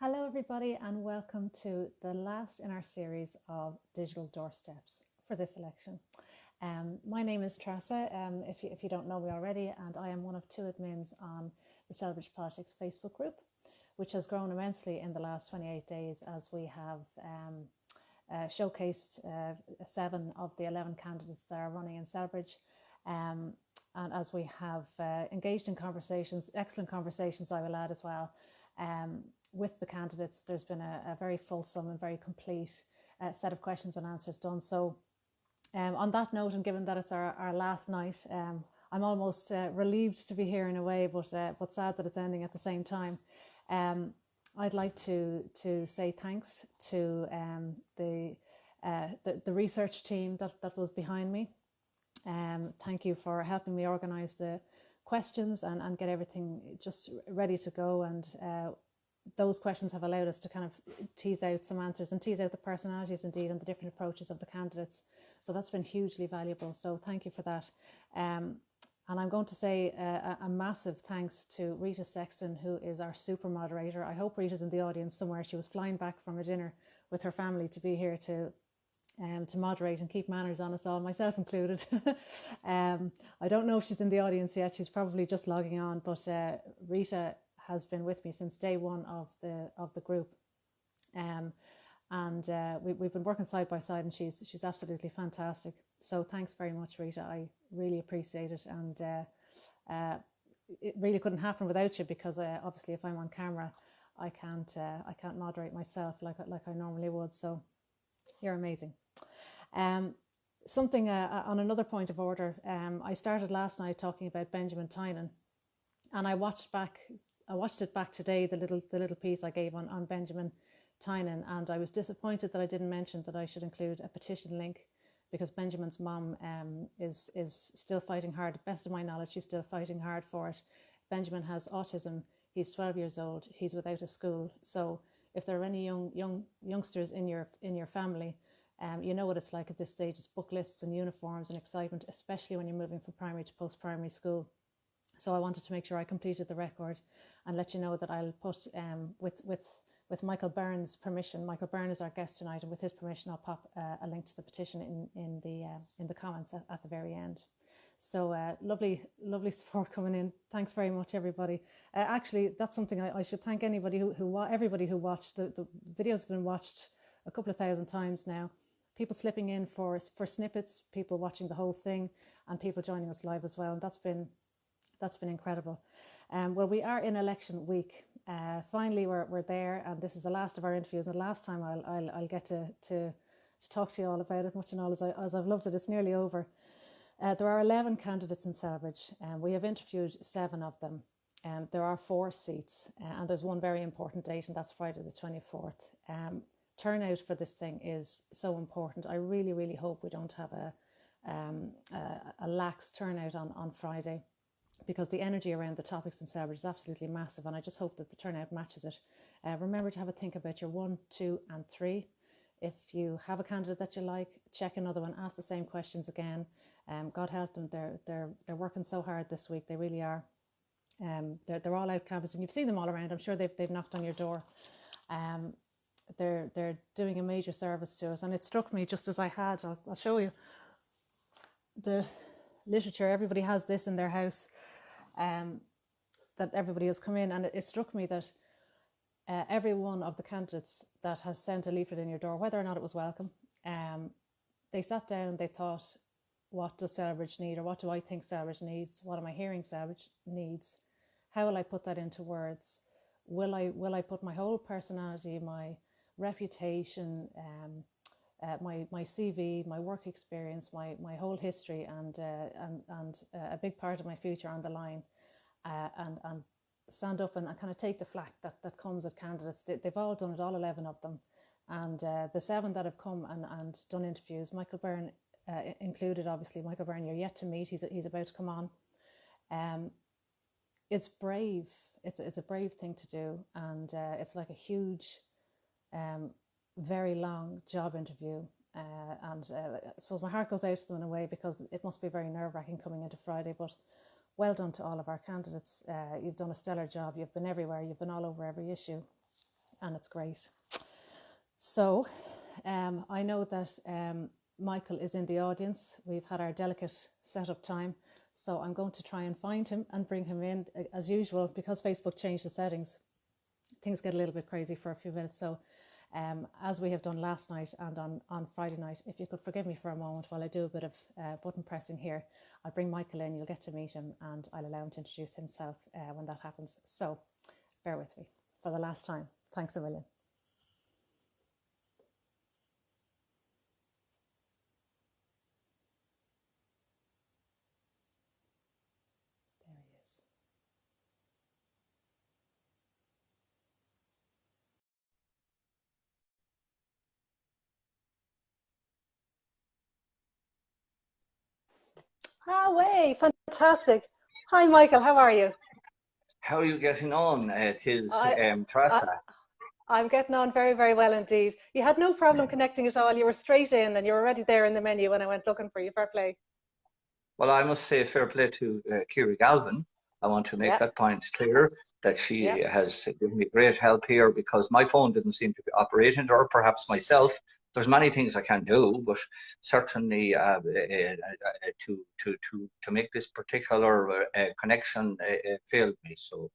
Hello, everybody, and welcome to the last in our series of digital doorsteps for this election. My name is Tressa, if you don't know me already, and I am one of two admins on the Celebrity Politics Facebook group, which has grown immensely in the last 28 days as we have showcased 7 of the 11 candidates that are running in Celbridge. And as we have engaged in conversations, excellent conversations I will add as well, with the candidates, there's been a very fulsome and very complete set of questions and answers done. So on that note, and given that it's our last night, I'm almost relieved to be here in a way, but sad that it's ending at the same time. I'd like to say thanks to the research team that was behind me. Thank you for helping me organise the questions and get everything just ready to go. And those questions have allowed us to kind of tease out some answers and tease out the personalities indeed and the different approaches of the candidates. So that's been hugely valuable. So thank you for that. And I'm going to say a massive thanks to Rita Sexton, who is our super moderator. I hope Rita's in the audience somewhere. She was flying back from a dinner with her family to be here to moderate and keep manners on us all, myself included. I don't know if she's in the audience yet. She's probably just logging on, but Rita has been with me since day one of the group, and we've been working side by side, and she's absolutely fantastic. So thanks very much, Rita. I really appreciate it, and it really couldn't happen without you, because obviously if I'm on camera, I can't moderate myself like I normally would. So you're amazing. Something on another point of order. I started last night talking about Benjamin Tynan, and I watched it back today, the little piece I gave on Benjamin Tynan, and I was disappointed that I didn't mention that I should include a petition link, because Benjamin's mum is still fighting hard. Best of my knowledge, she's still fighting hard for it. Benjamin has autism. He's 12 years old. He's without a school. So if there are any youngsters in your family, you know what it's like at this stage. It's book lists and uniforms and excitement, especially when you're moving from primary to post-primary school. So I wanted to make sure I completed the record and let you know that I'll put, with Michael Beirne's permission. Michael Beirne is our guest tonight, and with his permission, I'll pop a link to the petition in the comments at the very end. So lovely support coming in. Thanks very much, everybody. Actually, that's something I should thank anybody everybody who watched. The videos have been watched a couple of thousand times now. People slipping in for snippets, people watching the whole thing, and people joining us live as well. And that's been incredible. Well, we are in election week. Finally, we're there, and this is the last of our interviews, and the last time I'll get to talk to you all about it, much and all as I've loved it. It's nearly over. There are 11 candidates in Celbridge, and we have interviewed 7 of them. There are 4 seats, and there's one very important date, and that's Friday the 24th. Turnout for this thing is so important. I really, really hope we don't have a lax turnout on Friday, because the energy around the topics in Celbridge is absolutely massive, and I just hope that the turnout matches it. Remember to have a think about your 1, 2 and 3. If you have a candidate that you like, check another one, ask the same questions again. God help them, they're working so hard this week, they really are. They're all out canvassing. You've seen them all around. I'm sure they've knocked on your door. They're doing a major service to us, and it struck me just as I'll show you the literature. Everybody has this in their house, that everybody has come in, and it struck me that every one of the candidates that has sent a leaflet in your door, whether or not it was welcome, they sat down, they thought, what does Celbridge need, or what do I think Celbridge needs? What am I hearing Celbridge needs? How will I put that into words? Will I put my whole personality, my reputation, my CV, my work experience, my whole history, and a big part of my future on the line, and stand up and kind of take the flak that comes at candidates? They've all done it, all 11 of them, and the 7 that have come and done interviews, Michael Beirne included. Obviously, Michael Beirne, you're yet to meet. He's about to come on. It's brave. It's a brave thing to do, and it's like a huge, very long job interview. And I suppose my heart goes out to them in a way, because it must be very nerve-wracking coming into Friday. But well done to all of our candidates. You've done a stellar job. You've been everywhere. You've been all over every issue. and it's great. So I know that Michael is in the audience. We've had our delicate setup time, so I'm going to try and find him and bring him in as usual. Because Facebook changed the settings, things get a little bit crazy for a few minutes. So as we have done last night and on Friday night, if you could forgive me for a moment while I do a bit of button pressing here, I'll bring Michael in, you'll get to meet him, and I'll allow him to introduce himself when that happens. So bear with me for the last time. Thanks a million. There he is. Ah, way, fantastic. Hi, Michael, how are you? How are you getting on? It is I, I, Teresa. I'm getting on very, very well indeed. You had no problem connecting at all. You were straight in and you were already there in the menu when I went looking for you. Fair play. Well, I must say fair play to Kira Galvin. I want to make Yeah, that point clear that yeah. she has given me great help here because my phone didn't seem to be operating, or perhaps myself. There's many things I can do, but certainly to make this particular connection failed me. So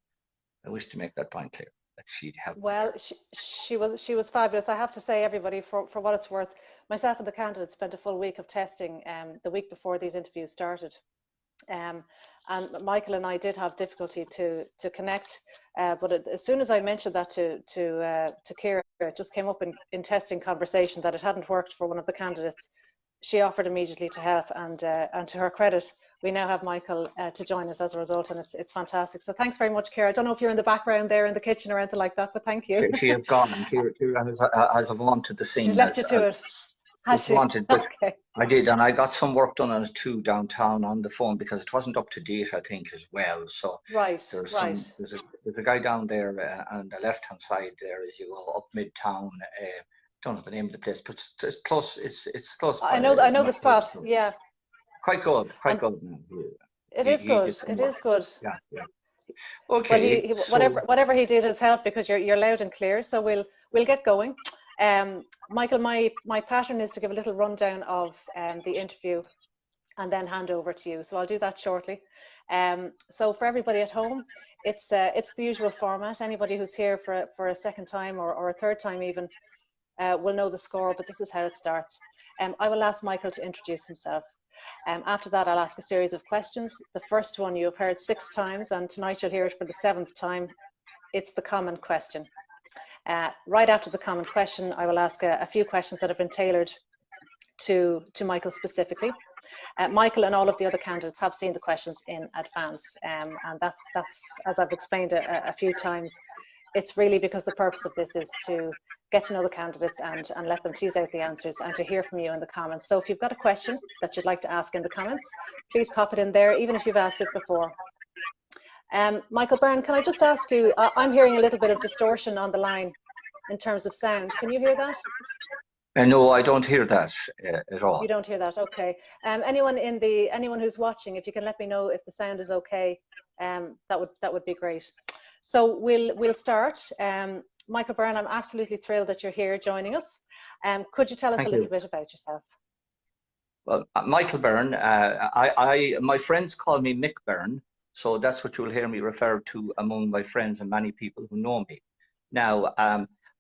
I wish to make that point clear that she'd help me Well, here. she was fabulous. I have to say, everybody, for what it's worth, myself and the candidate spent a full week of testing the week before these interviews started. Um, and Michael and I did have difficulty to connect, but as soon as I mentioned that to Kira, it just came up in testing conversation that it hadn't worked for one of the candidates. She offered immediately to help, and to her credit, we now have Michael to join us as a result, and it's fantastic. So thanks very much, Kira. I don't know if you're in the background there in the kitchen or anything like that, but thank you. She has gone, and Kira has wanted the She's scene left you to as it, has she? wanted, but Okay. I did, and I got some work done on it too downtown on the phone because it wasn't up to date, I think, as well. So Right, there's right. there's a guy down there on the left hand side there as you go up Midtown. Don't know the name of the place, but it's close. It's close by I know the my place. spot. Yeah, Quite and good. Now. it is He good. did some It work. is good. Yeah, yeah. Well, Okay, so whatever he did has helped because you're loud and clear. So we'll get going. Michael, my pattern is to give a little rundown of the interview and then hand over to you. So I'll do that shortly. So for everybody at home, it's the usual format. Anybody who's here for a second time or a third time even will know the score, but this is how it starts. I will ask Michael to introduce himself. After that, I'll ask a series of questions. The first one you have heard 6 times, and tonight you'll hear it for the 7th time. It's the common question. Right after the common question, I will ask a few questions that have been tailored to Michael specifically. Michael and all of the other candidates have seen the questions in advance, and that's as I've explained a few times. It's really because the purpose of this is to get to know the candidates and let them tease out the answers and to hear from you in the comments. So if you've got a question that you'd like to ask in the comments, please pop it in there, even if you've asked it before. Michael Beirne, can I just ask you, I'm hearing a little bit of distortion on the line in terms of sound. Can you hear that? no, I don't hear that at all. You don't hear that, okay. Anyone who's watching, if you can let me know if the sound is okay, that would be great. So we'll start. Michael Beirne, I'm absolutely thrilled that you're here joining us. Could you tell us a Thank little you. bit about yourself? Well, Michael Beirne, my friends call me Mick Beirne, so that's what you'll hear me refer to among my friends and many people who know me. Now,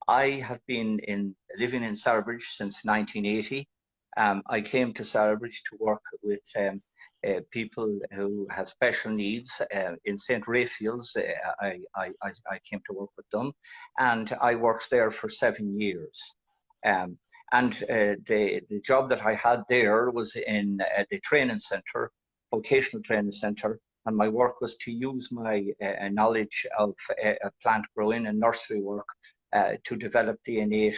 I have been living in Stourbridge since 1980. I came to Stourbridge to work with people who have special needs. In St. Raphael's, I came to work with them, and I worked there for 7 years. Um, and the job that I had there was in the training centre, vocational training centre, and my work was to use my knowledge of plant growing and nursery work to develop the innate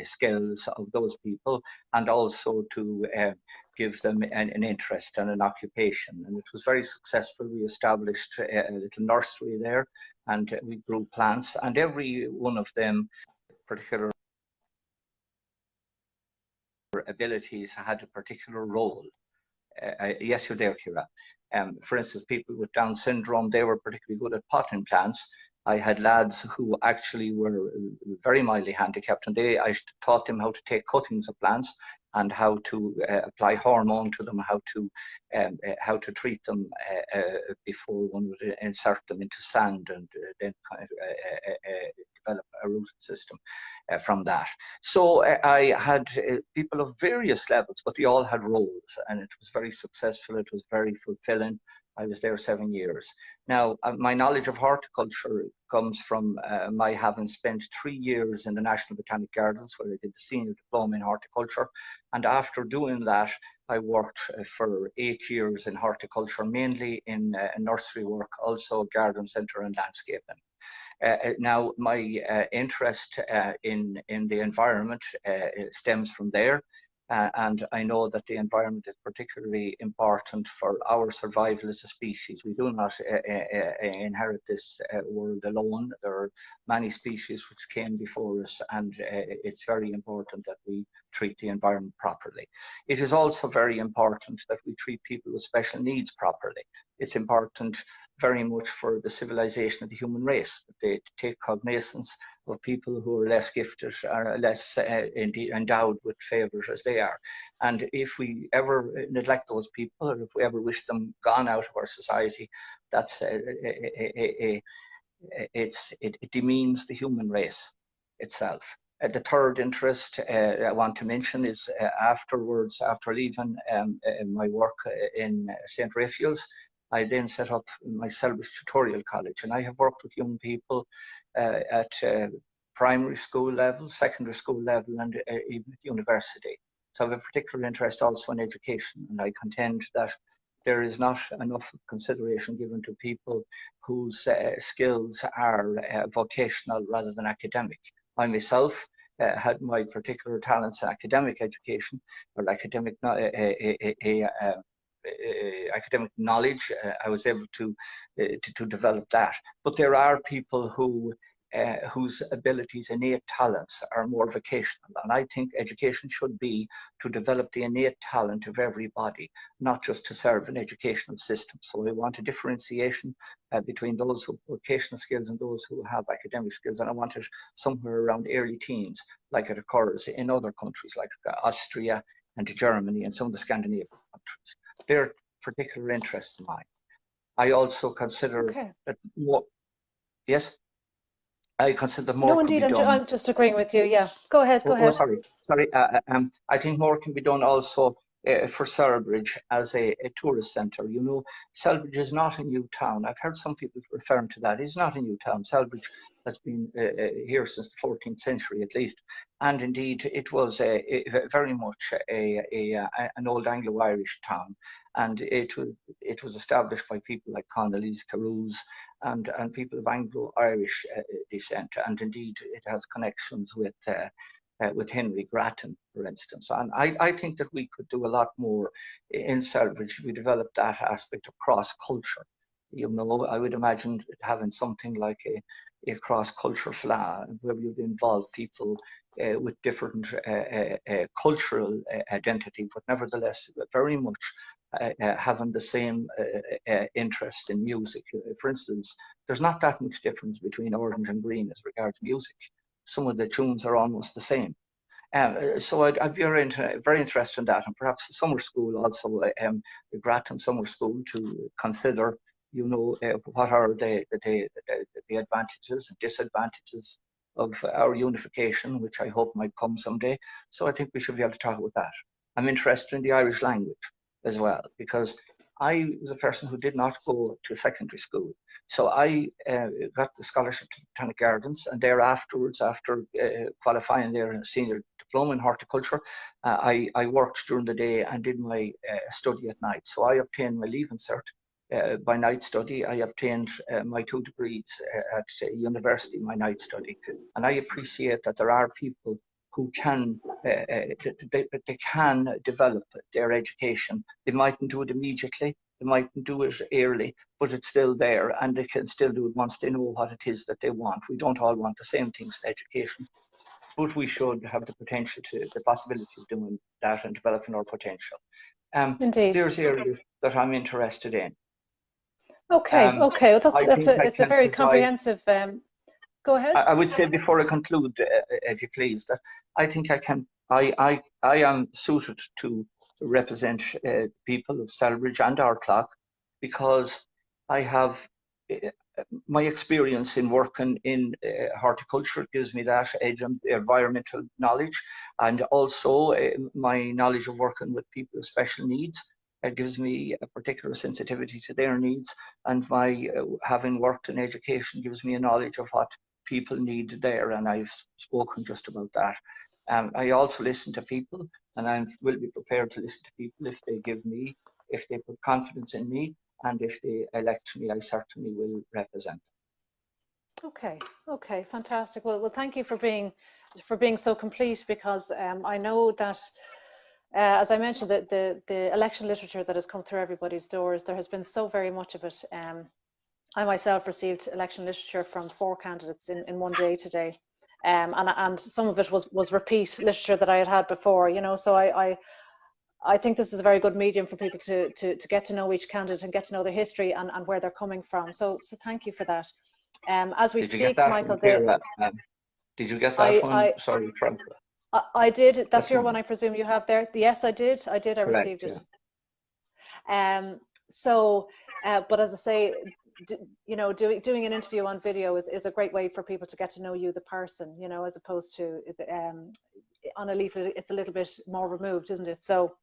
skills of those people, and also to give them an interest and an occupation. And it was very successful. We established a little nursery there, and we grew plants, and every one of them particular abilities had a particular role. Yes, you're there, Kira. For instance, people with Down syndrome, they were particularly good at potting plants, I had lads who actually were very mildly handicapped, and I taught them how to take cuttings of plants and how to apply hormone to them, how to treat them before one would insert them into sand, and then kind of develop a root system from that. So I had people of various levels, but they all had roles, and it was very successful. It was very fulfilling. I was there 7 years. Now, my knowledge of horticulture comes from my having spent 3 years in the National Botanic Gardens, where I did the senior diploma in horticulture. And after doing that, I worked for 8 years in horticulture, mainly in nursery work, also garden centre and landscaping. Now, my interest in the environment stems from there. And I know that the environment is particularly important for our survival as a species. We do not inherit this world alone. There are many species which came before us, and it's very important that we treat the environment properly. It is also very important that we treat people with special needs properly. It's important very much for the civilization of the human race, that they take cognizance of people who are less gifted or less endowed with favours as they are. And if we ever neglect those people, or if we ever wish them gone out of our society, that's it demeans the human race itself. The third interest I want to mention is afterwards, after leaving my work in St. Raphael's, I then set up my Selbridge Tutorial College, and I have worked with young people at primary school level, secondary school level, and even at university. So I have a particular interest also in education, and I contend that there is not enough consideration given to people whose skills are vocational rather than academic. I myself had my particular talents in academic education, or academic academic knowledge. I was able to develop that. But there are people whose abilities, innate talents, are more vocational. And I think education should be to develop the innate talent of everybody, not just to serve an educational system. So we want a differentiation between those who have vocational skills and those who have academic skills. And I want it somewhere around early teens, like it occurs in other countries like Austria and Germany and some of the Scandinavian countries. They're particular interests of mine. I also consider that more, yes? I consider more No, could be indeed, done. I'm just agreeing with you. Yeah, go ahead, go ahead. Sorry. I think more can be done also for Selbridge as a tourist centre. You know, Selbridge is not a new town. I've heard some people referring to that. It's not a new town. Selbridge has been here since the 14th century at least. And indeed, it was very much an old Anglo-Irish town. And it was established by people like Connolly's, Carews, and people of Anglo-Irish descent. And indeed, it has connections with Henry Grattan, for instance. And I think that we could do a lot more in Selbridge if we develop that aspect of cross-culture. You know, I would imagine having something like a cross-culture FLA, where you'd involve people with different cultural identity, but nevertheless very much having the same interest in music. For instance, there's not that much difference between Orange and Green as regards music. Some of the tunes are almost the same. So I'd be very interested in that, and perhaps the summer school also, the Grattan Summer School, to consider, you know, what are the advantages and disadvantages of our unification, which I hope might come someday. So I think we should be able to talk about that. I'm interested in the Irish language as well, because I was a person who did not go to secondary school. So I got the scholarship to the Botanic Gardens, and thereafterwards, after qualifying there in a senior diploma in horticulture, I worked during the day and did my study at night. So I obtained my Leaving Cert by night study. I obtained my 2 degrees at university, my night study. And I appreciate that there are people who can they can develop their education. They mightn't do it immediately, they mightn't do it early, but it's still there, and they can still do it once they know what it is that they want. We don't all want the same things in education, but we should have the possibility of doing that and developing our potential. So there's areas that I'm interested in. Okay, okay. Well, I that's think a I it's a can very provide. comprehensive. Go ahead. I would say before I conclude, if you please, that I think I can. I am suited to represent people of Selbridge and Ardclough because I have uh, my experience in working in horticulture gives me that edge and environmental knowledge, and also my knowledge of working with people with special needs. It gives me a particular sensitivity to their needs, and my having worked in education gives me a knowledge of what people need there, and I've spoken just about that. I also listen to people, and I will be prepared to listen to people if they give me, if they put confidence in me, and if they elect me, I certainly will represent Okay, okay, fantastic. Well, thank you for being so complete because I know that as I mentioned, the election literature that has come through everybody's doors, there has been so very much of it. I myself received election literature from 4 candidates in one day today. And some of it was repeat literature that I had before, you know, so I think this is a very good medium for people to get to know each candidate and get to know their history and where they're coming from. So thank you for that. As we Did you get speak, that one, Michael, Kira? Did you get that one? I, Sorry, Frank. I did. That's This your one, one. I presume you have there. Yes, I did. I did. I Correct, received yeah. it. Um, so, but as I say, you know, doing an interview on video is a great way for people to get to know you, the person, you know, as opposed to on a leaflet, it's a little bit more removed, isn't it? So,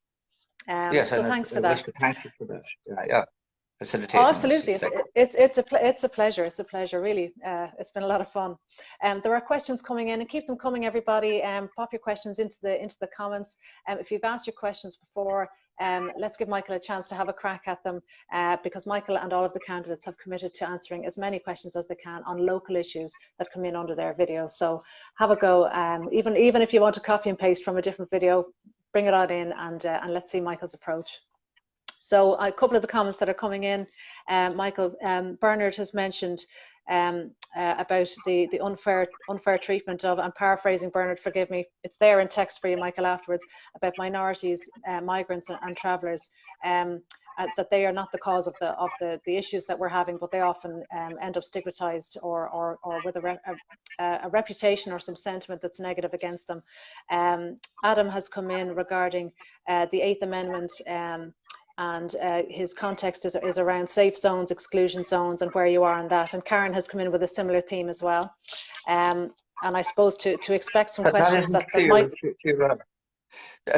Yes, so and thanks I for wish that. to thank you for that. Yeah, yeah. Oh, Facilitating this absolutely. is second. It's a pleasure. It's a pleasure, really. It's been a lot of fun. There are questions coming in, and keep them coming, everybody. Pop your questions into the comments. If you've asked your questions before, let's give Michael a chance to have a crack at them, because Michael and all of the candidates have committed to answering as many questions as they can on local issues that come in under their videos. So have a go. Even if you want to copy and paste from a different video, bring it on in, and let's see Michael's approach. So a couple of the comments that are coming in, Michael, Bernard has mentioned about the unfair treatment of, I'm paraphrasing Bernard, forgive me, it's there in text for you, Michael, afterwards, about minorities, migrants and travellers, that they are not the cause of the issues that we're having, but they often end up stigmatised or with a reputation or some sentiment that's negative against them. Adam has come in regarding the Eighth Amendment, and his context is around safe zones, exclusion zones, and where you are on that. And Karen has come in with a similar theme as well. And I suppose to expect some That questions isn't that clear. might.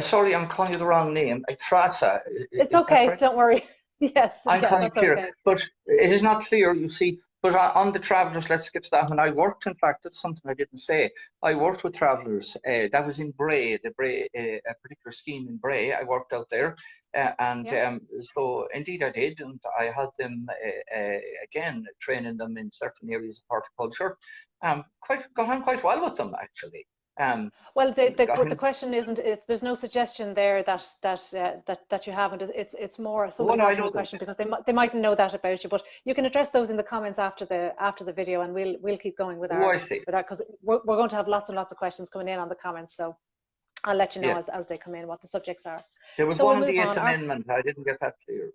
Sorry, I'm calling you the wrong name. Trasa, It's is that okay, correct? don't worry. Yes, I'm yeah, calling that's clear, okay. but it is not clear, you see. But on the travellers, let's skip to that. When I worked, in fact, that's something I didn't say. I worked with travellers. That was in Bray, a particular scheme in Bray. I worked out there, and Yeah. so indeed I did, and I had them again training them in certain areas of horticulture. Got on quite well with them actually. Um, Well, got the in. question isn't. There's no suggestion there that you haven't. It's more Oh somebody's no, I asking know the that. question because they mightn't know that about you. But you can address those in the comments after the video, and we'll keep going with Oh, I our see. because we're going to have lots and lots of questions coming in on the comments. So I'll let you know Yeah. as they come in what the subjects are. There was So one we'll in the move Eighth on. Amendment. I didn't get that clear.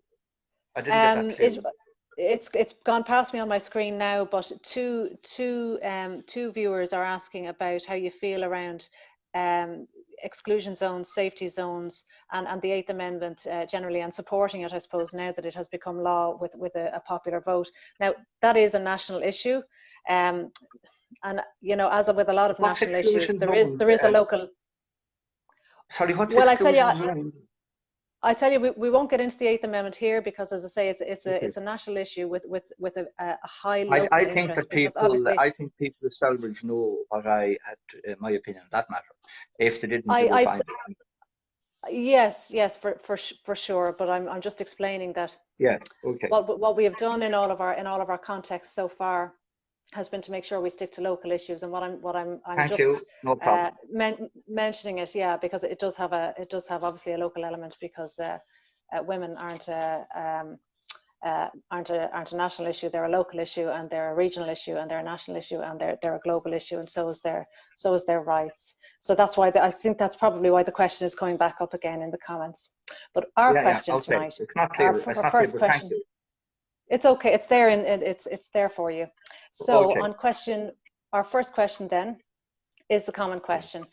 I didn't get that clear. It's gone past me on my screen now, but two viewers are asking about how you feel around exclusion zones, safety zones, and the Eighth Amendment generally, and supporting it, I suppose, now that it has become law with a popular vote. Now, that is a national issue, and you know, as with a lot of What's national issues, exclusion zones? there is a local. Sorry, what's Well, exclusion zone? I tell you, we won't get into the Eighth Amendment here because, as I say, Okay. it's a national issue with a high I local think interest that because obviously, I think people of Selbridge know what I had, my opinion on that matter. If they didn't, they I will I'd find it. yes for sure, but I'm just explaining that Yes. Okay. what we have done in all of our contexts so far has been to make sure we stick to local issues, and I'm Thank you. just No problem. mentioning it, yeah, because it does have obviously a local element because women aren't a national issue. They're a local issue, and they're a regional issue, and they're a national issue, and they're a global issue, and so is their rights. So that's why I think that's probably why the question is coming back up again in the comments. But our Yeah, yeah. question Okay. tonight, It's not our clear. It's not clear, first but thank question. you. It's okay. It's there, and it's there for you. So Okay. on question, our first question then is the common question.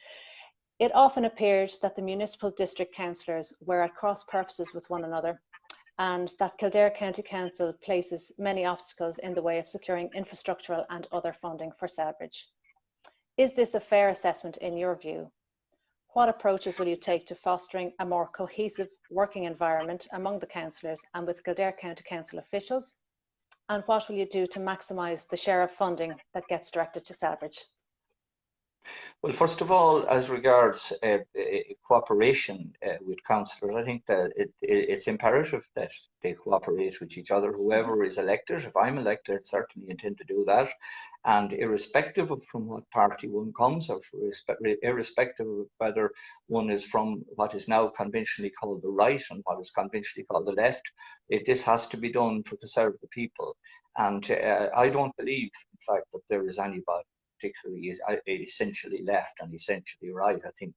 It often appeared that the municipal district councillors were at cross purposes with one another, and that Kildare County Council places many obstacles in the way of securing infrastructural and other funding for Selbridge. Is this a fair assessment in your view? What approaches will you take to fostering a more cohesive working environment among the councillors and with Kildare County Council officials? And what will you do to maximise the share of funding that gets directed to Selbridge? Well, first of all, as regards cooperation with councillors, I think that it's imperative that they cooperate with each other. Whoever is elected, if I'm elected, I certainly intend to do that. And irrespective of from what party one comes, or irrespective of whether one is from what is now conventionally called the right and what is conventionally called the left, this has to be done to serve the people. And I don't believe, in fact, that there is anybody particularly essentially left and essentially right. I think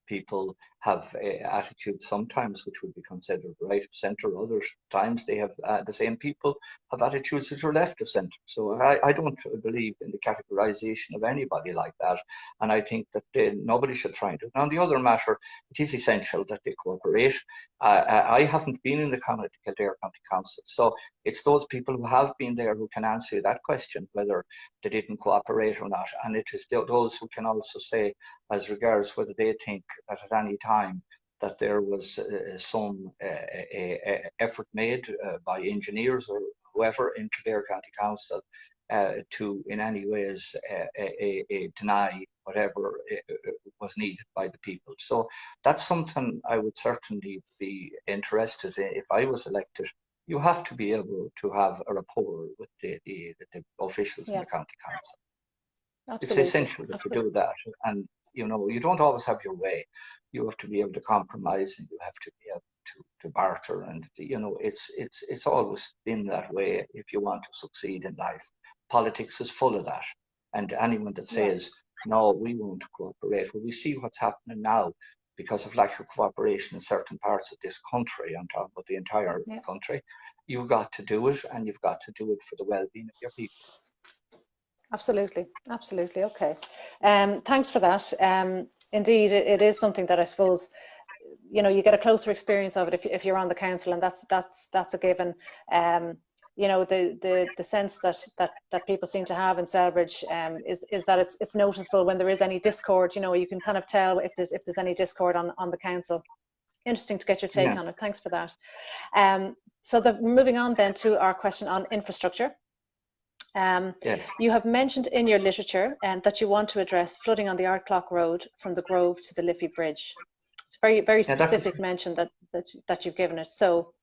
people have attitudes sometimes which would be considered right of centre. Other times they have the same people have attitudes which are left of centre. So I don't believe in the categorisation of anybody like that. And I think that nobody should try and do it. On the other matter, it is essential that they cooperate. I haven't been in the Kildare County Council, so it's those people who have been there who can answer that question, whether they didn't cooperate or not. And it is those who can also say, as regards whether they think that at any time that there was some effort made by engineers or whoever in Kildare County Council to in any ways deny whatever was needed by the people. So that's something I would certainly be interested in if I was elected. You have to be able to have a rapport with the officials in the county council. Absolutely. It's essential that you do that. And you don't always have your way. You have to be able to compromise, and you have to be able to barter. And it's always been that way if you want to succeed in life. Politics is full of that. And anyone that says, no, we won't cooperate, well, we see what's happening now because of lack of cooperation in certain parts of this country. I'm talking about the entire country. You've got to do it, and you've got to do it for the well-being of your people. Absolutely, absolutely. Okay, thanks for that. Indeed, it is something that I suppose you get a closer experience of it if you're on the council, and that's a given. The sense that people seem to have in Selbridge is that it's noticeable when there is any discord. You can kind of tell if there's any discord on the council. Interesting to get your take on it. Thanks for that. So moving on then to our question on infrastructure. You have mentioned in your literature that you want to address flooding on the Ardclough Road from the Grove to the Liffey Bridge. It's a very specific mention that you've given it. So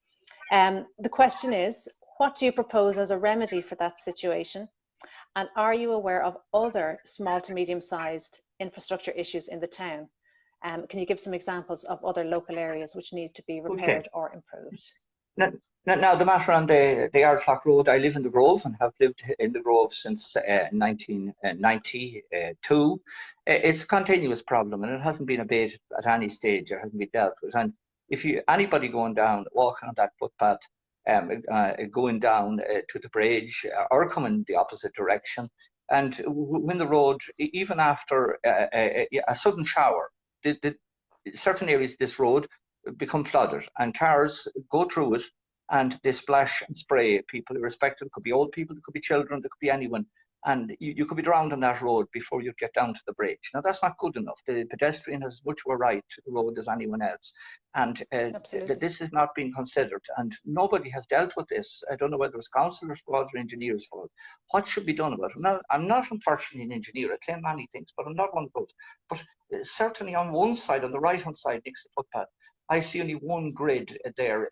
the question is, what do you propose as a remedy for that situation? And are you aware of other small to medium-sized infrastructure issues in the town? Can you give some examples of other local areas which need to be repaired or improved? Now, the matter on the Ardclough Road, I live in the Grove and have lived in the Grove since 1992. It's a continuous problem, and it hasn't been abated at any stage. It hasn't been dealt with. And if anybody walking on that footpath, going down to the bridge or coming the opposite direction, and when the road, even after a sudden shower, certain areas of this road become flooded, and cars go through it, and they splash and spray people, irrespective. It could be old people, it could be children, it could be anyone. And you could be drowned on that road before you get down to the bridge. Now, that's not good enough. The pedestrian has as much of a right to the road as anyone else. And this is not being considered. And nobody has dealt with this. I don't know whether it's councillors' fault or engineers' fault. What should be done about it? Now, I'm not unfortunately an engineer. I claim many things, but I'm not one of those. But certainly on one side, on the right-hand side next to the footpath, I see only one grid there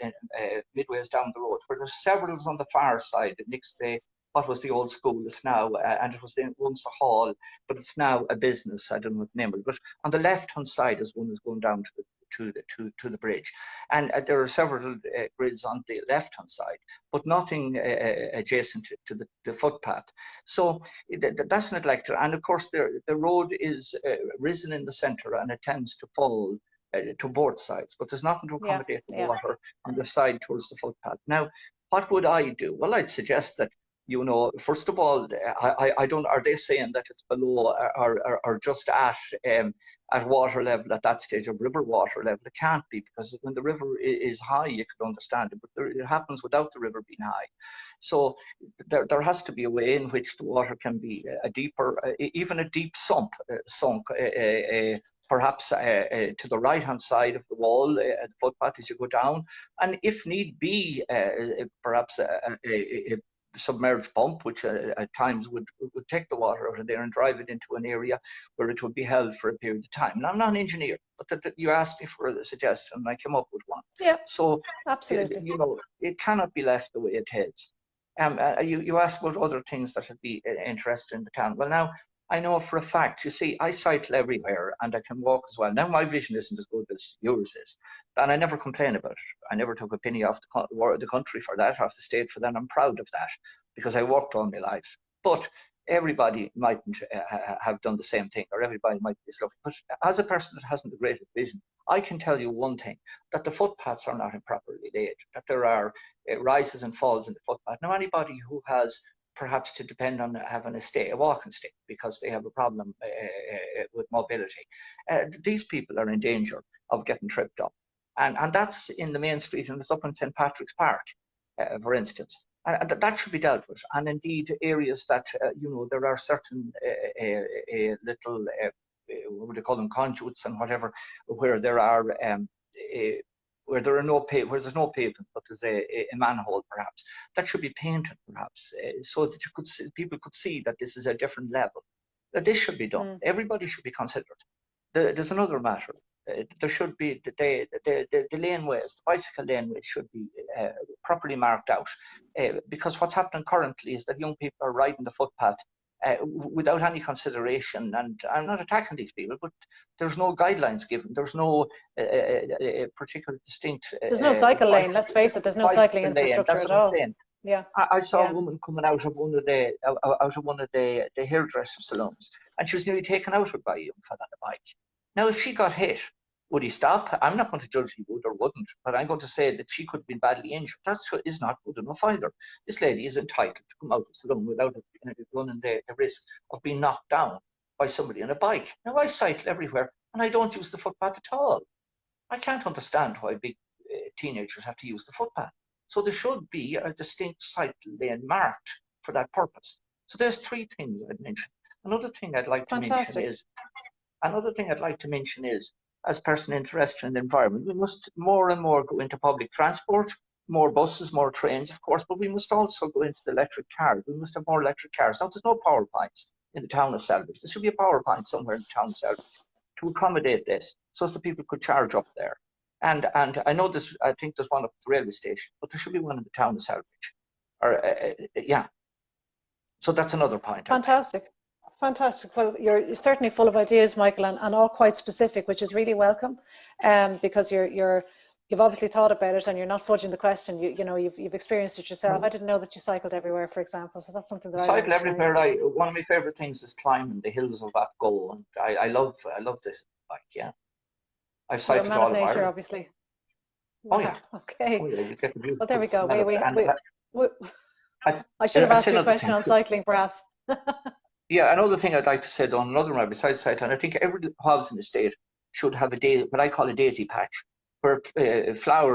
midways down the road, where there's several on the far side next to what was the old school. It's now, and it was once a hall, but it's now a business. I don't know what the name of it. But on the left-hand side is one is going down to the bridge, and there are several grids on the left-hand side, but nothing adjacent to the footpath. So that's neglected, and of course the road is risen in the centre, and it tends to fall to both sides, but there's nothing to accommodate the water on the side towards the footpath. Now, what would I do? Well, I'd suggest that, first of all, I don't, are they saying that it's below or just at water level at that stage, of river water level? It can't be, because when the river is high, you could understand it, but it happens without the river being high. So there has to be a way in which the water can be a deeper, even a deep sunk, perhaps to the right-hand side of the wall, the footpath as you go down, and if need be, perhaps a submerged pump, which at times would take the water out of there and drive it into an area where it would be held for a period of time. Now, I'm not an engineer, but you asked me for a suggestion, and I came up with one. Yeah, so absolutely. It cannot be left the way it is. You asked about other things that would be interesting in the town. Well, now, I know for a fact, you see, I cycle everywhere and I can walk as well. Now, my vision isn't as good as yours is, and I never complain about it. I never took a penny off the country for that, off the state for that. I'm proud of that, because I worked all my life. But everybody mightn't have done the same thing, or everybody might be lucky. But as a person that hasn't the greatest vision, I can tell you one thing, that the footpaths are not improperly laid, that there are rises and falls in the footpath. Now, anybody who has perhaps to depend on having a walking stick, because they have a problem with mobility, these people are in danger of getting tripped up. And that's in the main street, and it's up in St. Patrick's Park, for instance. And that should be dealt with. And indeed, areas that, there are certain little, what would they call them, conduits and whatever, where there are where there's no pavement, but there's a manhole, perhaps that should be painted, perhaps, so that people could see that this is a different level. That this should be done. Everybody should be considered. There's another matter. There should be the laneways, the bicycle laneways should be properly marked out, because what's happening currently is that young people are riding the footpath without any consideration. And I'm not attacking these people, but there's no guidelines given. There's no particular distinct. There's no cycle lane. Let's face it. There's no cycling infrastructure at all. That's what I'm saying. Yeah, I saw a woman coming out of one of the hairdresser salons, and she was nearly taken out by a young fella on a bike. Now, if she got hit, would he stop? I'm not going to judge he would or wouldn't, but I'm going to say that she could have been badly injured. That is not good enough either. This lady is entitled to come out of the salon without running the risk of being knocked down by somebody on a bike. Now, I cycle everywhere, and I don't use the footpath at all. I can't understand why big teenagers have to use the footpath. So there should be a distinct cycle lane marked for that purpose. So there's three things I'd mention. Another thing I'd like to mention is, as a person interested in the environment, we must more and more go into public transport, more buses, more trains, of course, but we must also go into the electric cars. We must have more electric cars. Now, there's no power points in the town of Selvage. There should be a power point somewhere in the town of Selvage to accommodate this, so that people could charge up there. And I know this, I think there's one up at the railway station, but there should be one in the town of Selvage. Yeah. So that's another point. Fantastic. Fantastic. Well, you're certainly full of ideas, Michael, and all quite specific, which is really welcome, because you've obviously thought about it and you're not fudging the question. You've experienced it yourself. I didn't know that you cycled everywhere, for example. So that's something that I cycle everywhere. One of my favorite things is climbing the hills of Atgo, and I love this bike. Yeah, I've cycled all of nature, Ireland. Obviously. Oh yeah. Okay. Oh, yeah, you get the well, there we go. I should have asked you a question on cycling, perhaps. Yeah, another thing I'd like to say, though, another one besides cycling, I think every house in the state should have what I call a daisy patch, where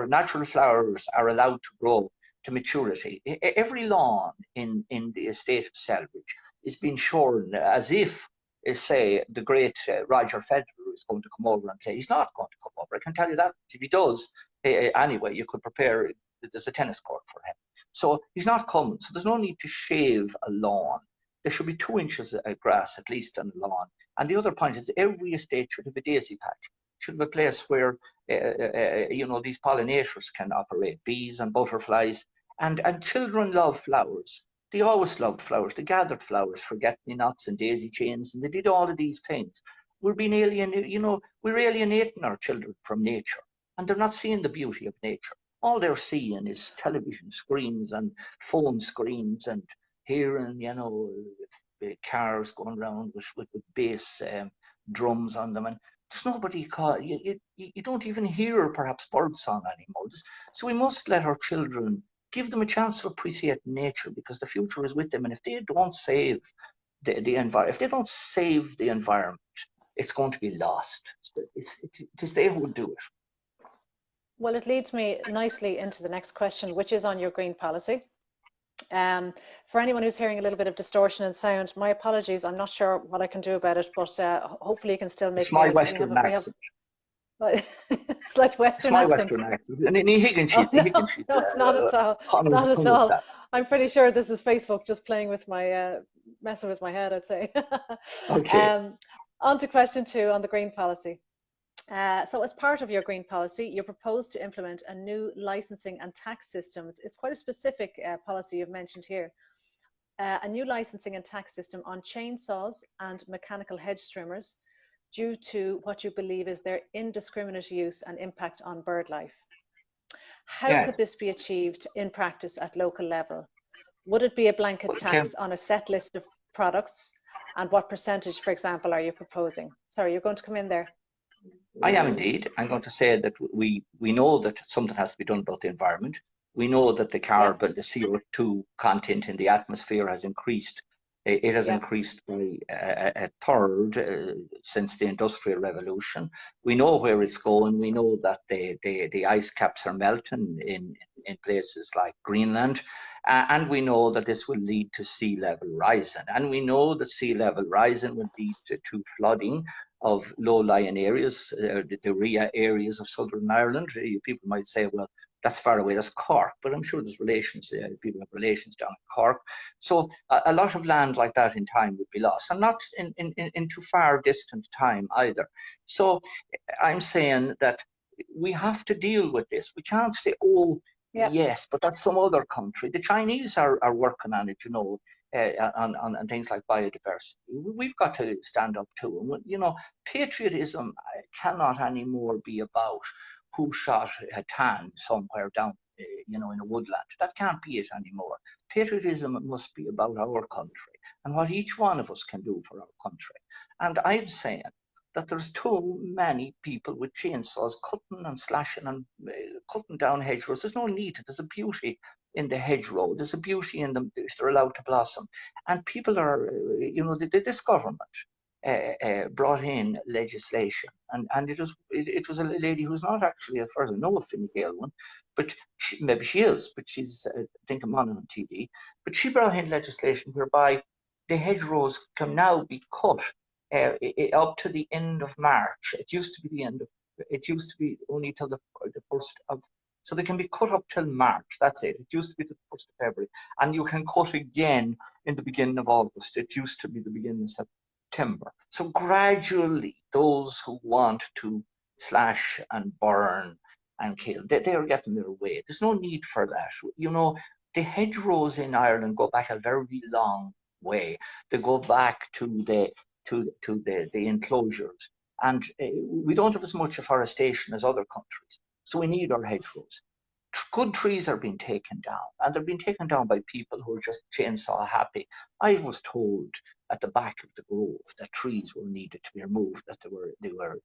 natural flowers are allowed to grow to maturity. Every lawn in the estate of Selvage is being shorn as if, say, the great Roger Federer is going to come over and play. He's not going to come over, I can tell you that. If he does, anyway, you could prepare, there's a tennis court for him. So he's not coming, so there's no need to shave a lawn. There should be 2 inches of grass at least on the lawn. And the other point is every estate should have a daisy patch. Should have a place where these pollinators can operate, bees and butterflies. And children love flowers. They always loved flowers. They gathered flowers, forget-me-nots and daisy chains, and they did all of these things. We're being we're alienating our children from nature, and they're not seeing the beauty of nature. All they're seeing is television screens and phone screens, and hearing, cars going around with bass drums on them, and there's nobody you don't even hear perhaps birdsong anymore. So we must let our children give them a chance to appreciate nature, because the future is with them. And if they don't save the environment, if they don't save the environment, it's going to be lost. It is they who will do it. Well, it leads me nicely into the next question, which is on your green policy. For anyone who's hearing a little bit of distortion in sound, my apologies. I'm not sure what I can do about it, but hopefully you can still make It's me my out. Western accent. Slight It's Western my accent. Western accent. And in Higgins, Oh no, Higgins, no, it's not at all. It's not at all. I'm pretty sure this is Facebook just playing with my, messing with my head, I'd say. Okay. On to question 2 on the green policy. So as part of your green policy, you propose to implement a new licensing and tax system. It's quite a specific policy you've mentioned here. A new licensing and tax system on chainsaws and mechanical hedge trimmers due to what you believe is their indiscriminate use and impact on bird life. How could this be achieved in practice at local level? Would it be a blanket tax on a set list of products? And what percentage, for example, are you proposing? Sorry, you're going to come in there. I am indeed. I'm going to say that we know that something has to be done about the environment. We know that the carbon, the CO2 content in the atmosphere has increased. It has increased by a third since the Industrial Revolution. We know where it's going. We know that the ice caps are melting in places like Greenland. And we know that this will lead to sea level rising. And we know that sea level rising will lead to flooding of low-lying areas, the RIA areas of Southern Ireland. People might say, well, that's far away, that's Cork, but I'm sure there's relations, people have relations down in Cork. So a lot of land like that in time would be lost, and not in too far distant time either. So I'm saying that we have to deal with this. We can't say, oh, yes, but that's some other country. The Chinese are working on it, on things like biodiversity. We've got to stand up to them. Patriotism cannot anymore be about who shot a tan somewhere down, in a woodland. That can't be it anymore. Patriotism must be about our country and what each one of us can do for our country. And I'm saying that there's too many people with chainsaws cutting and slashing and cutting down hedgerows. There's no need. There's a beauty in the hedgerow. There's a beauty in them if they're allowed to blossom. And people are, this government brought in legislation, and it was a lady who's not actually, as far as I know, a Fine Gael one, but maybe she is, but she's, I think, I'm on TV. But she brought in legislation whereby the hedgerows can now be cut up to the end of March. It used to be only till the 1st of, so they can be cut up till March. That's it. It used to be the 1st of February. And you can cut again in the beginning of August. It used to be the beginning of September. So gradually, those who want to slash and burn and kill, they are getting their way. There's no need for that. The hedgerows in Ireland go back a very long way. They go back to the enclosures. And we don't have as much afforestation as other countries. So we need our hedgerows. Good trees are being taken down, and they're being taken down by people who are just chainsaw happy. I was told at the back of the grove that trees were needed to be removed, that they were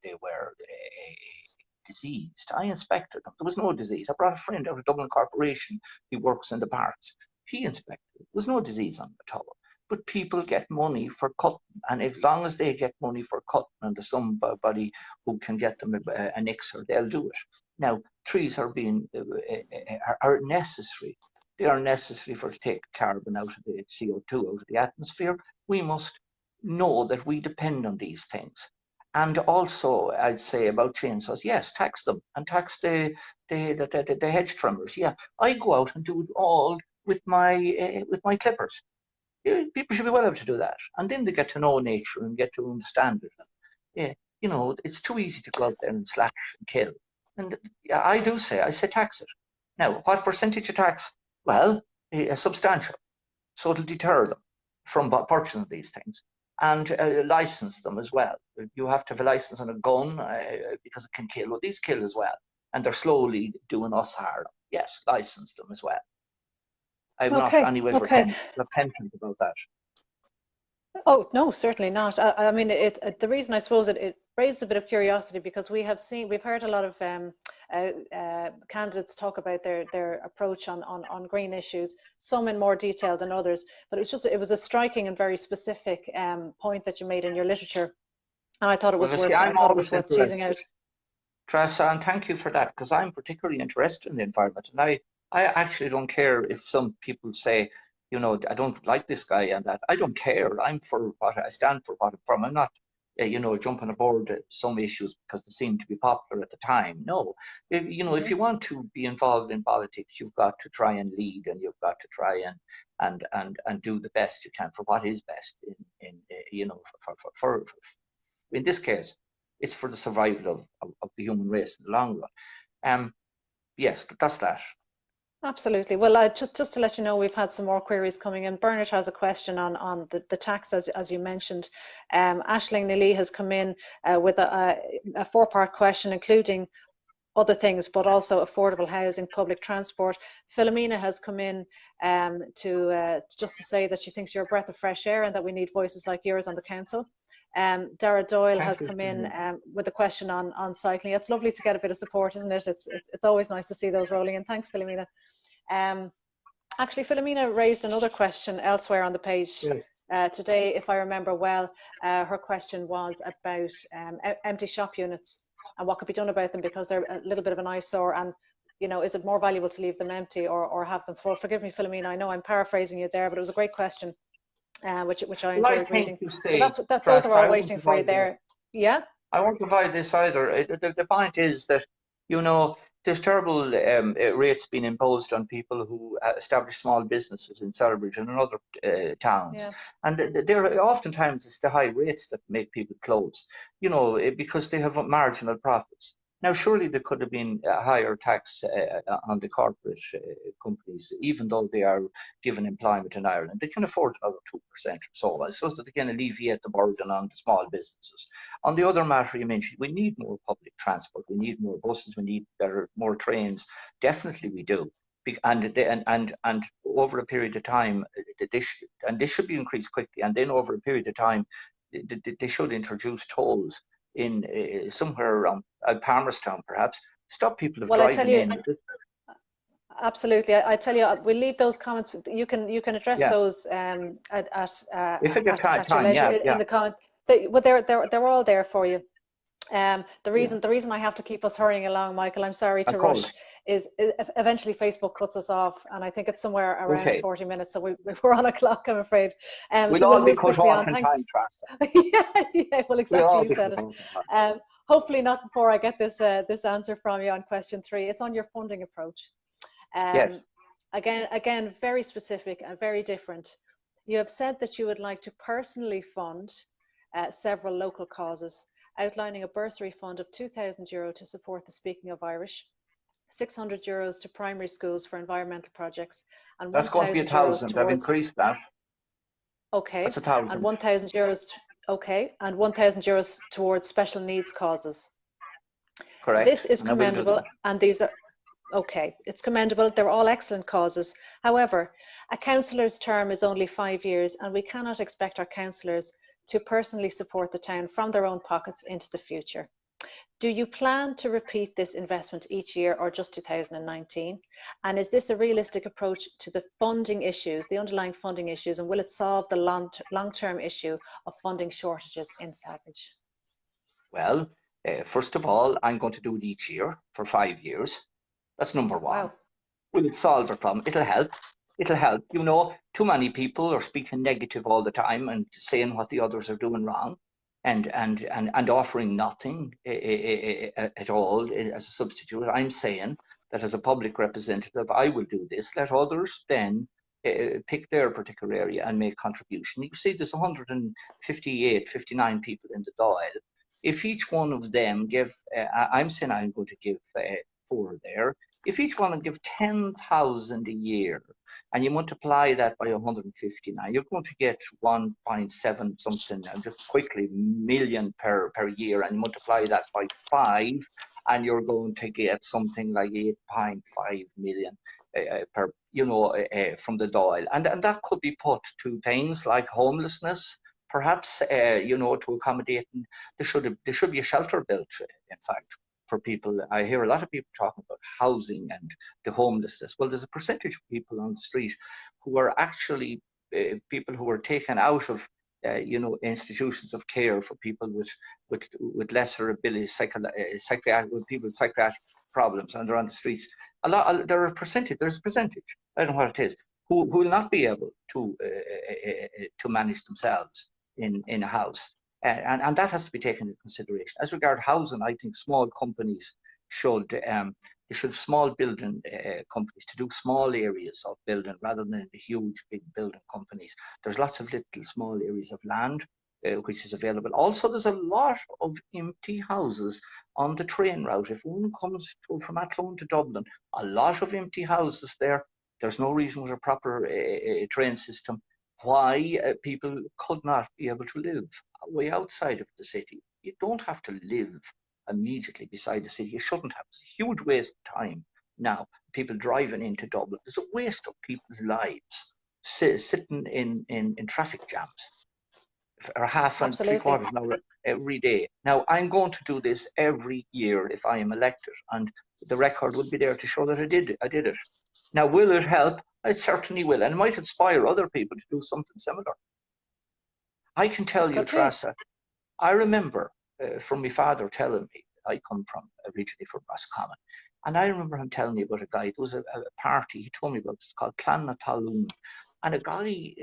diseased. I inspected them. There was no disease. I brought a friend out of Dublin Corporation. He works in the parks. He inspected it. There was no disease on them at all. But people get money for cutting, and as long as they get money for cutting and there's somebody who can get them an elixir, they'll do it. Now, trees are necessary. They are necessary to take carbon out of the CO2 out of the atmosphere. We must know that we depend on these things. And also, I'd say about chainsaws, yes, tax them, and tax the hedge trimmers. Yeah, I go out and do it all with my clippers. People should be well able to do that, and then they get to know nature and get to understand it. It's too easy to go out there and slash and kill. And I say tax it. Now, what percentage of tax? Well, substantial. So it'll deter them from purchasing these things, and license them as well. You have to have a license on a gun because it can kill. Well, these kill as well, and they're slowly doing us harm. Yes, license them as well. I'm not anyway repentant about that. Oh no, certainly not. I mean, the reason I suppose it raised a bit of curiosity, because we've heard a lot of candidates talk about their approach on green issues, some in more detail than others. But it was a striking and very specific point that you made in your literature, and I thought it Well, was you see, worth I'm always teasing out. interested, Tressa, and thank you for that, because I'm particularly interested in the environment. And I actually don't care if some people say, I don't like this guy and that. I don't care. I'm for what I stand for, what I'm from. I'm not, jumping aboard some issues because they seem to be popular at the time. No, if you want to be involved in politics, you've got to try and lead, and you've got to try and do the best you can for what is best for in this case, it's for the survival of the human race in the long run. Yes, that's that. Absolutely. Well, just to let you know, we've had some more queries coming in. Bernard has a question on the tax, as you mentioned. Aisling Neely has come in with a four-part question, including other things, but also affordable housing, public transport. Philomena has come in just to say that she thinks you're a breath of fresh air and that we need voices like yours on the council. Dara Doyle has come in with a question on cycling. It's lovely to get a bit of support, isn't it? It's always nice to see those rolling in. Thanks, Philomena. Actually, Philomena raised another question elsewhere on the page today, if I remember well. Her question was about empty shop units and what could be done about them, because they're a little bit of an eyesore, and is it more valuable to leave them empty or have them full? Forgive me, Philomena, I know I'm paraphrasing you there, but it was a great question, which I enjoyed reading. So that's those are all waiting for you there. Yeah? I won't provide this either. The point is that, there's terrible rates being imposed on people who establish small businesses in Celbridge and in other towns. And oftentimes it's the high rates that make people close, because they have marginal profits. Now, surely there could have been a higher tax on the corporate companies, even though they are given employment in Ireland. They can afford another 2% or so, so that they can alleviate the burden on the small businesses. On the other matter you mentioned, we need more public transport. We need more buses. We need more trains. Definitely we do. And over a period of time, this should be increased quickly. And then over a period of time, they should introduce tolls in somewhere around Palmerstown, perhaps. Stop people of driving in. Absolutely. I tell you, we'll leave those comments. You can address those if it gets time, in the comment. They're all there for you. The reason I have to keep us hurrying along, Michael, I'm sorry to rush, is eventually Facebook cuts us off, and I think it's somewhere around 40 minutes, so we're on a clock, I'm afraid. We'll all be cut off in time, Tressa. yeah, well, exactly, you said it. Hopefully not before I get this answer from you on question 3. It's on your funding approach. Yes. Again, very specific and very different. You have said that you would like to personally fund several local causes, outlining a bursary fund of €2,000 to support the speaking of Irish, €600 to primary schools for environmental projects, and that's going to be 1,000. I've increased that. Okay. That's 1,000. And €1,000. Okay, and €1,000 towards special needs causes. Correct. This is commendable, and these are okay. It's commendable. They're all excellent causes. However, a councillor's term is only 5 years, and we cannot expect our councillors to personally support the town from their own pockets into the future. Do you plan to repeat this investment each year, or just 2019? And is this a realistic approach to the funding issues, the underlying funding issues, and will it solve the long-term issue of funding shortages in Celbridge? Well, first of all, I'm going to do it each year for 5 years. That's number one. Wow. Will it solve a problem? It'll help. It'll help. Too many people are speaking negative all the time and saying what the others are doing wrong, and offering nothing at all as a substitute. I'm saying that as a public representative, I will do this. Let others then pick their particular area and make contribution. You see, there's 158, 59 people in the Dáil. If each one of them give, I'm saying I'm going to give 4 there. If each one will give 10,000 a year, and you multiply that by 159, you're going to get 1.7 something, just quickly, million per year, and you multiply that by 5, and you're going to get something like 8.5 million from the Dáil. And that could be put to things like homelessness, perhaps to accommodate. And there should be a shelter built, in fact, for people. I hear a lot of people talking about housing and the homelessness. Well, there's a percentage of people on the street who are actually people who are taken out of institutions of care for people with lesser abilities, psychiatric people with psychiatric problems, and they're on the streets. There's a percentage. I don't know what it is. Who will not be able to manage themselves in a house, and that has to be taken into consideration. As regard housing, I think small companies should small building companies to do small areas of building rather than the huge big building companies. There's lots of little small areas of land which is available. Also, there's a lot of empty houses on the train route. If one comes from Athlone to Dublin, a lot of empty houses there. There's no reason with a proper train system why people could not be able to live way outside of the city. You don't have to live immediately beside the city. You shouldn't have. It's a huge waste of time now. People driving into Dublin. There's a waste of people's lives sitting in traffic jams for half and Absolutely. 3/4 an hour every day. Now, I'm going to do this every year if I am elected, and the record will be there to show that I did it. Now, will it help? It certainly will, and it might inspire other people to do something similar. I can tell you, Trasa, I remember from my father telling me, I come from originally from Roscommon, and I remember him telling me about a guy. There was a party he told me about. It's called Clan Natalún, and a guy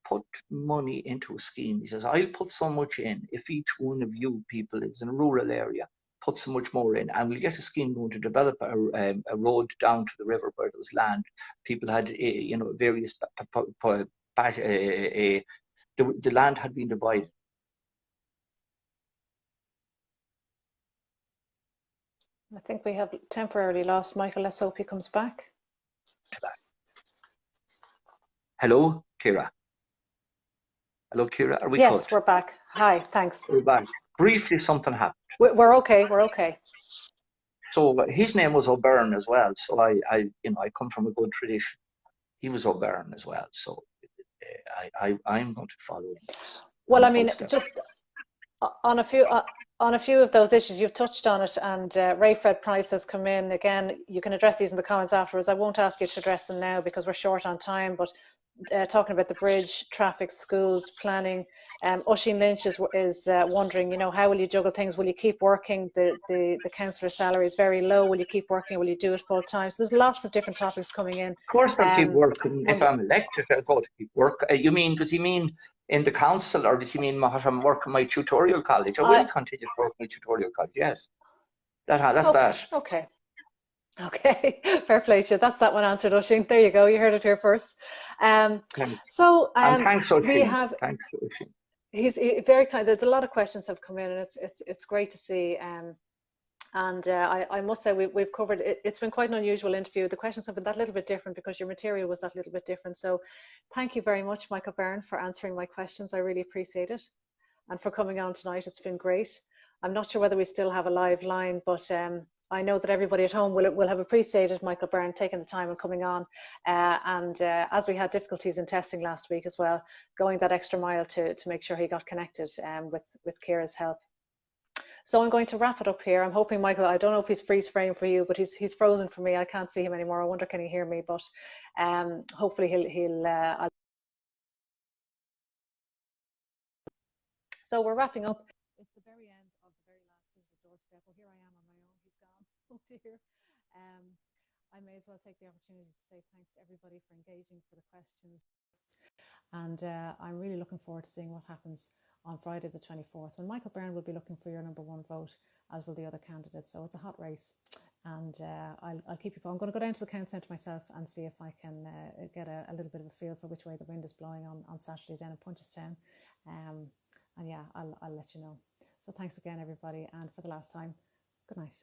put money into a scheme. He says, I'll put so much in if each one of you people lives in a rural area, put so much more in, and we'll get a scheme going to develop a road down to the river where there was land. People had, various, the land had been divided. I think we have temporarily lost Michael. Let's hope he comes back. Hello, Kira. Hello, Kira. Are we Yes, cut? we're back. Hi, thanks. We're back. Briefly, something happened. We're okay. We're okay. So his name was Beirne as well. So I come from a good tradition. He was Beirne as well. So I'm going to follow him. Well, I mean, just on a few of those issues, you've touched on it, and Rayfred Price has come in. Again, you can address these in the comments afterwards. I won't ask you to address them now because we're short on time, but talking about the bridge, traffic, schools, planning. Oisin Lynch is wondering, how will you juggle things? Will you keep working? The councillor salary is very low. Will you keep working? Will you do it full time? So there's lots of different topics coming in. Of course, I'll keep working. If I'm elected, I'll go to keep work. Does he mean in the council, or does he mean I'm working my tutorial college? I will continue to work my tutorial college. Yes, that's that. Okay, fair play to you. That's that one answered, Oisin. There you go. You heard it here first. So thanks, Oisin. Thanks, Oisin. He's very kind. There's a lot of questions have come in, and it's great to see. I must say we've covered it. It's been quite an unusual interview. The questions have been that little bit different because your material was that little bit different. So thank you very much, Michael Beirne, for answering my questions. I really appreciate it, and for coming on tonight. It's been great. I'm not sure whether we still have a live line, but I know that everybody at home will have appreciated Michael Beirne taking the time and coming on. As we had difficulties in testing last week as well, going that extra mile to make sure he got connected with Ciara's help. So I'm going to wrap it up here. I'm hoping, Michael, I don't know if he's freeze frame for you, but he's frozen for me. I can't see him anymore. I wonder, can he hear me? But hopefully he'll So we're wrapping up. It's the very end of the very last doorstep. Well, here I am on my own. He's gone. Oh dear. I may as well take the opportunity to say thanks to everybody for engaging, for the questions. And I'm really looking forward to seeing what happens on Friday the 24th, when Michael Beirne will be looking for your #1 vote, as will the other candidates. So it's a hot race, and I'll keep you. I'm going to go down to the count centre myself and see if I can get a little bit of a feel for which way the wind is blowing on Saturday down in Punchestown. And yeah, I'll let you know. So thanks again, everybody, and for the last time, good night.